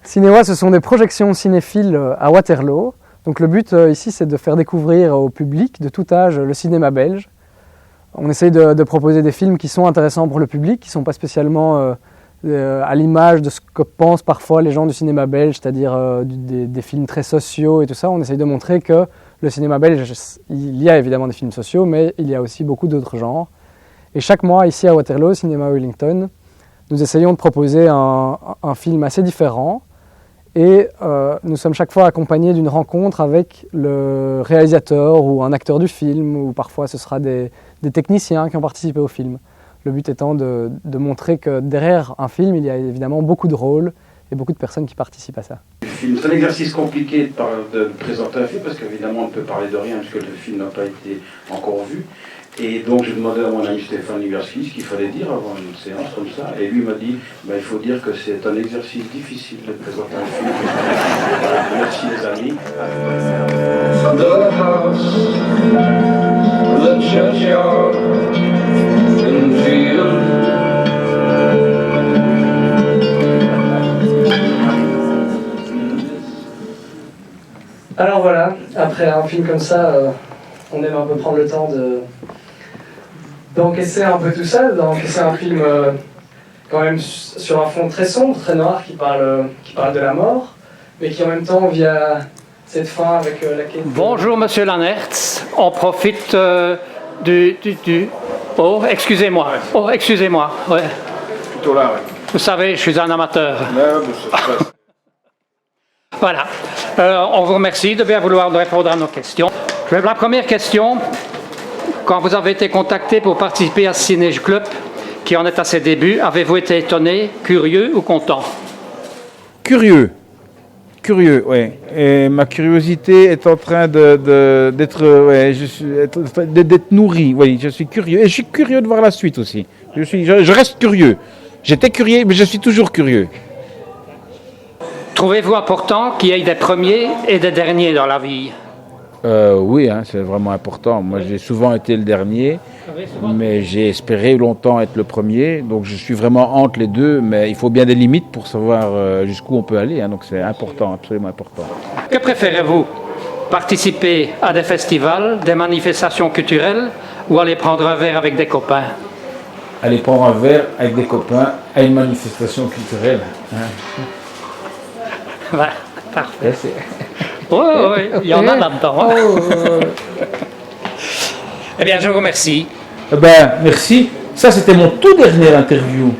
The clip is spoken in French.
Cinéwa, ce sont des projections cinéphiles à Waterloo. Donc le but ici, c'est de faire découvrir au public de tout âge le cinéma belge. On essaye de proposer des films qui sont intéressants pour le public, qui ne sont pas spécialement à l'image de ce que pensent parfois les gens du cinéma belge, c'est-à-dire des films très sociaux et tout ça. On essaye de montrer que le cinéma belge, il y a évidemment des films sociaux, mais il y a aussi beaucoup d'autres genres. Et chaque mois, ici à Waterloo, Cinéma Wellington, nous essayons de proposer un film assez différent. Et nous sommes chaque fois accompagnés d'une rencontre avec le réalisateur ou un acteur du film, ou parfois ce sera des techniciens qui ont participé au film. Le but étant de montrer que derrière un film, il y a évidemment beaucoup de rôles et beaucoup de personnes qui participent à ça. C'est un exercice compliqué de présenter un film, parce qu'évidemment on ne peut parler de rien, puisque le film n'a pas été encore vu. Et donc j'ai demandé à mon ami Stéphane Liberski ce qu'il fallait dire avant une séance comme ça, et lui m'a dit il faut dire que c'est un exercice difficile de présenter un film. Merci les amis. The house, the churchyard, Alors voilà, après un film comme ça, on aime un peu prendre le temps d'encaisser un peu tout ça, d'encaisser un film quand même sur un fond très sombre, très noir, qui parle de la mort, mais qui en même temps, via cette fin avec laquelle... Bonjour Monsieur Lannertz, on profite du... Oh, excusez-moi. Oh, excusez-moi. Ouais. Plutôt là, ouais. Vous savez, je suis un amateur. Voilà. On vous remercie de bien vouloir répondre à nos questions. La première question, quand vous avez été contacté pour participer à ce Ciné Club, qui en est à ses débuts, avez-vous été étonné, curieux ou content? Curieux. Curieux, oui. Et ma curiosité est en train d'être nourrie. Oui, je suis curieux. Et je suis curieux de voir la suite aussi. Je reste curieux. J'étais curieux, mais je suis toujours curieux. Trouvez-vous important qu'il y ait des premiers et des derniers dans la vie? Oui, c'est vraiment important. Moi, j'ai souvent été le dernier, mais j'ai espéré longtemps être le premier. Donc, je suis vraiment entre les deux, mais il faut bien des limites pour savoir jusqu'où on peut aller. Donc, c'est important, absolument important. Que préférez-vous? Participer à des festivals, des manifestations culturelles ou aller prendre un verre avec des copains? Aller prendre un verre avec des copains à une manifestation culturelle. Ouais, parfait. Oui, il y en a là-dedans. Eh bien, je vous remercie. Merci. Ça, c'était mon tout dernier interview.